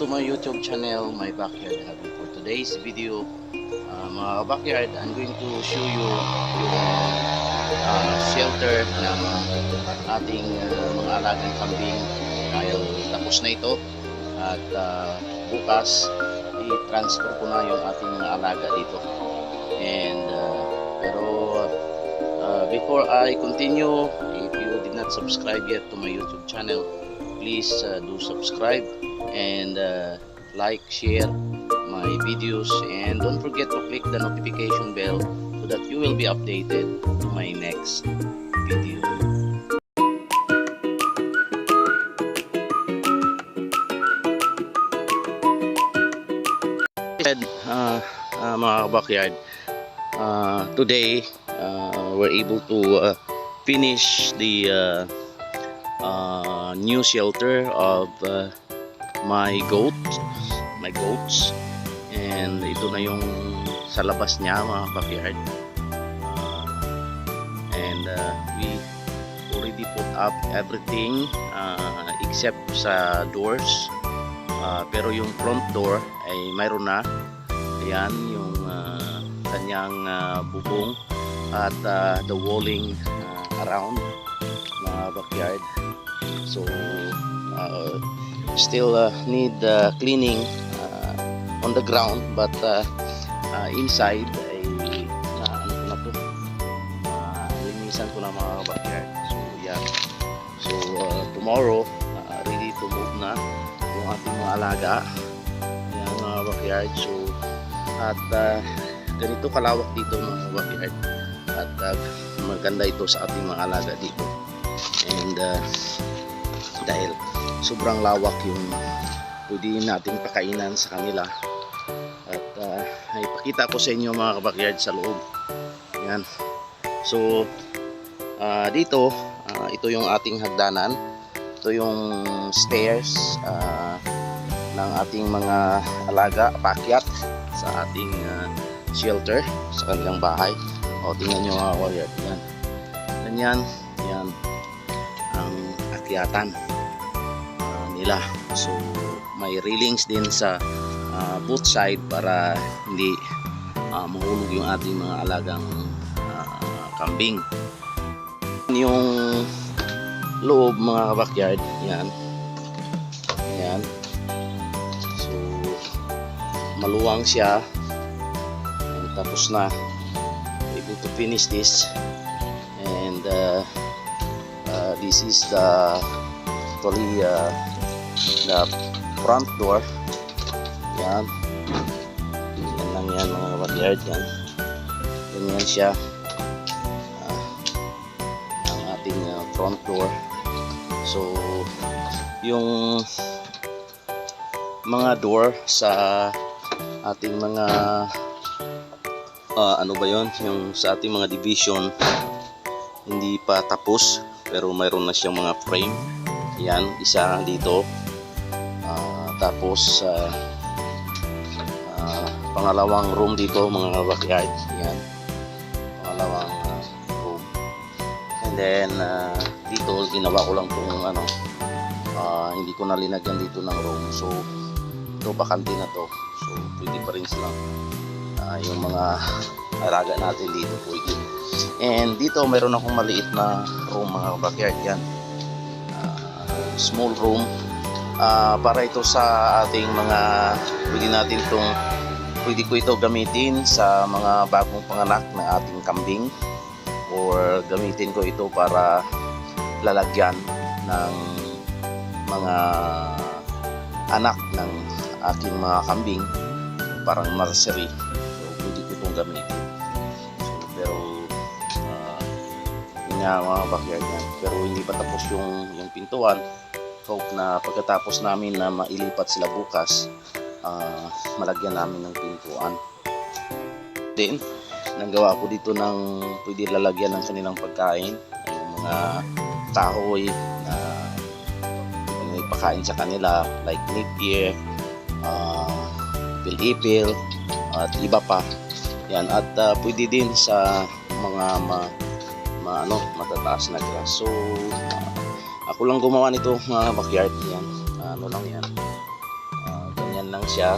to my YouTube channel, My Backyard Hobby. For today's video, mga backyard, I'm going to show you yung shelter ng ating mga alagang kambing dahil tapos na ito at bukas i-transfer ko na yung ating mga alaga dito. And before I continue, if you did not subscribe yet to my YouTube channel, please do subscribe and like, share my videos, and don't forget to click the notification bell so that you will be updated to my next video. Mga backyard, today we're able to finish the new shelter of my goats, and ito na yung sa labas niya, mga backyard. And we already put up everything except sa doors, pero yung front door ay mayroon na. Ayan yung kanyang bubong at the walling around, mga backyard. So still need cleaning on the ground, but inside ay ano ko na to, linisan ko na, mga backyard. So yeah, so tomorrow ready to move na yung ating mga alaga. Yan, mga backyard. So at ganito kalawak dito, mga backyard, at maganda ito sa ating mga alaga dito. And dahil sobrang lawak yung pwede nating pakainan sa kanila, at ipakita ko sa inyo, mga backyard, sa loob. Yan. So dito, ito yung ating hagdanan, ito yung stairs ng ating mga alaga paakyat sa ating shelter sa kanilang bahay. O, tingnan nyo, mga backyard. Yan. Ganyan. Yan ang akyatan nila. So may railings din sa both side para hindi mahulog yung ating mga alagang kambing. Yung loob, mga backyard, yan. Yan. So maluwang siya. And tapos na, able to finish this. And this is the actually the front door. Yan. Yan lang yan, mga backyard. Yan. Ganyan siya ang ating front door. So yung mga door sa ating mga ano ba yon, yung sa ating mga division hindi pa tapos, pero mayroon na siyang mga frame. Yan, isa dito, tapos pangalawang room dito, mga backyard. Yan, pangalawang room. And then dito ginawa ko lang itong ano, hindi ko na linagyan dito ng room. So ito, bakante na to, so pwede pa rin silang yung mga alaga natin dito pwede. And dito mayroon akong maliit na room, mga backyard. Yan, small room, para ito sa ating mga, pwede ko ito gamitin sa mga bagong panganak ng ating kambing, or gamitin ko ito para lalagyan ng mga anak ng aking mga kambing, parang nursery. So pwede ko itong gamitin. So, pero yun nga, mga backyard yan. Pero hindi pa tapos yung pintuan. Hope na pagkatapos namin na mailipat sila bukas, malagyan namin ng pintuan. Then nagawa ko dito ng pwede lalagyan ng kanilang pagkain, yung mga kahoy na may pakain sa kanila, like nipir, pilipil, at iba pa. Yan, at pwede din sa mga matataas na grass. So ako lang gumawa nito, mga backyard. Yan, ano lang yan, ganyan lang siya.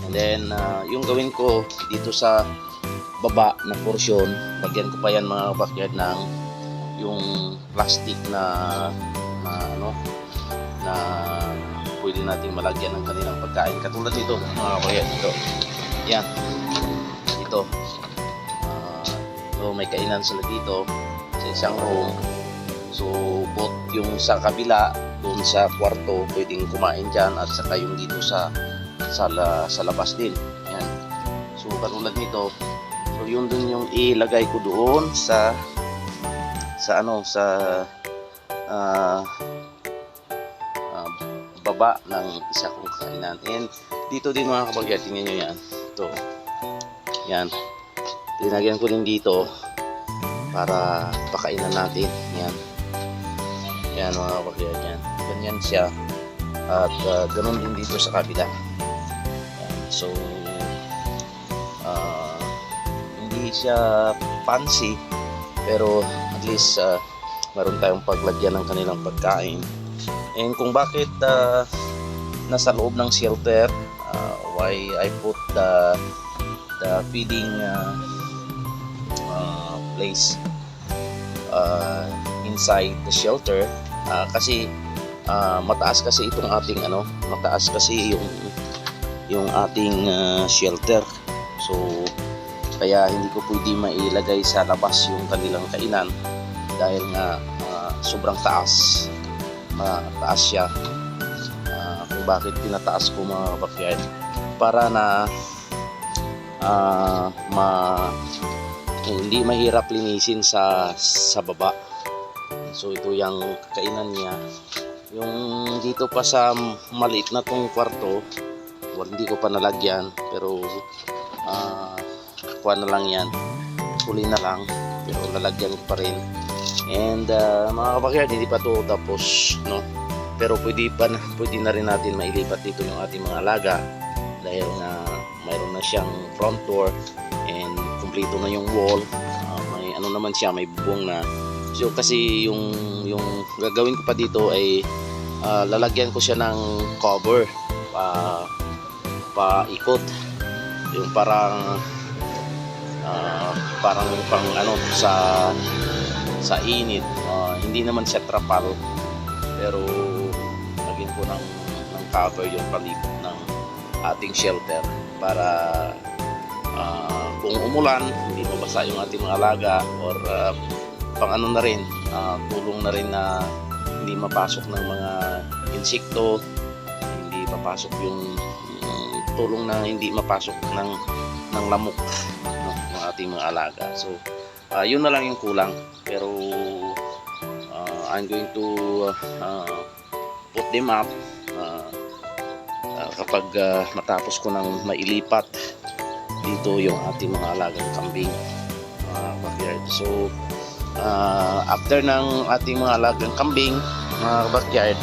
And then yung gawin ko dito sa baba na portion, lagyan ko pa yan mga backyard ng yung plastic na na pwede nating malagyan ng kanilang pagkain, katulad nito mga backyard. Yan ito, so may kainan sila dito sa isang room. So both yung sa kabila doon sa kwarto pwedeng kumain dyan, at saka yung dito sa labas din. Yan, so katulad nito. So yun dun yung ilagay ko doon sa baba ng isa kong kainan. And dito din mga kabagyard, tingnan nyo yan. Ito. Yan. Linagyan ko din dito para pakainan natin. Yan. Yan mga kabagyard. Yan. Ganyan siya. At ganun din dito sa kabila. Yan. So hindi siya fancy, pero at least meron tayong paglagyan ng kanilang pagkain. And kung bakit nasa loob ng shelter, why I put the feeding place inside the shelter, kasi mataas kasi itong ating mataas kasi yung ating shelter. So kaya hindi ko pwede mailagay sa labas yung kanilang kainan dahil nga sobrang taas. Mataas siya. Kung bakit pinataas ko mga backyard, para na hindi mahirap linisin sa baba. So ito yung kainan niya. Yung dito pa sa maliit na tong kwarto, hindi ko pa nalagyan, pero kuha na lang yan, huli na lang, pero lalagyan ko pa rin. And mga kabakyard, hindi pa to tapos, no? Pero pwede na rin natin mailipat dito yung ating mga alaga, dahil nga mayroon na siyang front door and kumpleto na yung wall. May naman siya, may bubong na. So kasi yung gagawin ko pa dito ay lalagyan ko siya ng cover paikot, yung parang pang sa init. Hindi naman siya trapal, pero lagyan ko ng cover yung palibot ng ating shelter para kung umulan hindi mabasa yung ating mga alaga, or pang na rin, tulong na rin na hindi mapasok ng mga insekto, hindi mapasok yung tulong na hindi mapasok ng lamok, no, ng ating mga alaga. So yun na lang yung kulang, pero I'm going to put them up kapag matapos ko nang mailipat dito yung ating mga alagang kambing, backyard. So after ng ating mga alagang kambing, mga backyard,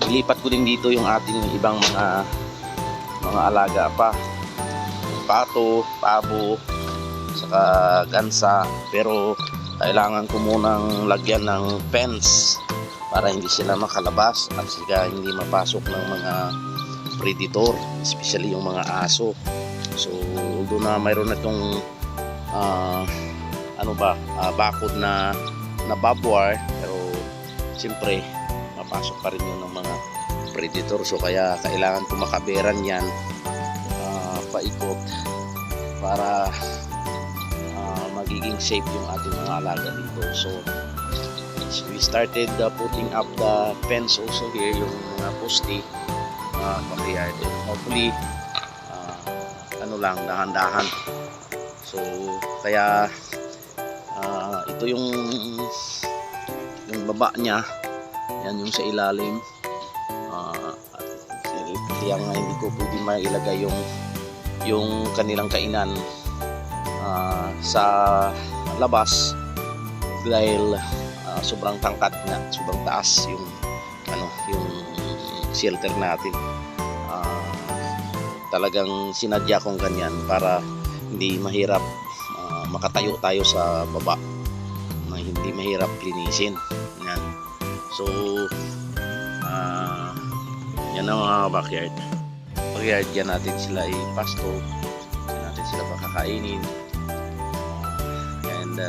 ilipat ko din dito yung ating ibang mga alaga pa, pato, pabo, saka gansa. Pero kailangan ko munang lagyan ng fence para hindi sila makalabas at sila hindi mapasok ng mga predator, especially yung mga aso. So although na mayroon na itong bakod na barbed wire, pero siyempre mapasok pa rin yun ng mga predator. So kaya kailangan ko makaberan yan paikot para magiging safe yung ating mga alaga dito. So we started putting up the fence also here, yung mga poste, backyard. And hopefully dahan-dahan. So kaya ito yung baba niya, yan yung sa ilalim. Kaya nga hindi ko pwede mailagay yung kanilang kainan sa labas dahil sobrang tangkad na, sobrang taas yung shelter natin. Talagang sinadya kong ganyan para hindi mahirap makatayo tayo sa baba, hindi mahirap linisin. Yan. So Yan ang mga backyard. Backyard, yan natin sila ipasto. Yan natin sila pakakainin. And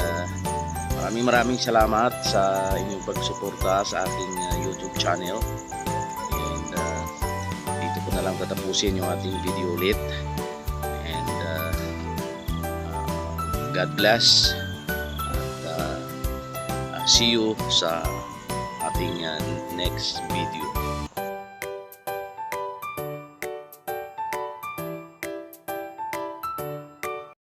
maraming salamat sa inyong pagsuporta sa ating YouTube channel. And dito ko na lang tatapusin yung ating video ulit. And God bless. At see you sa ating next video.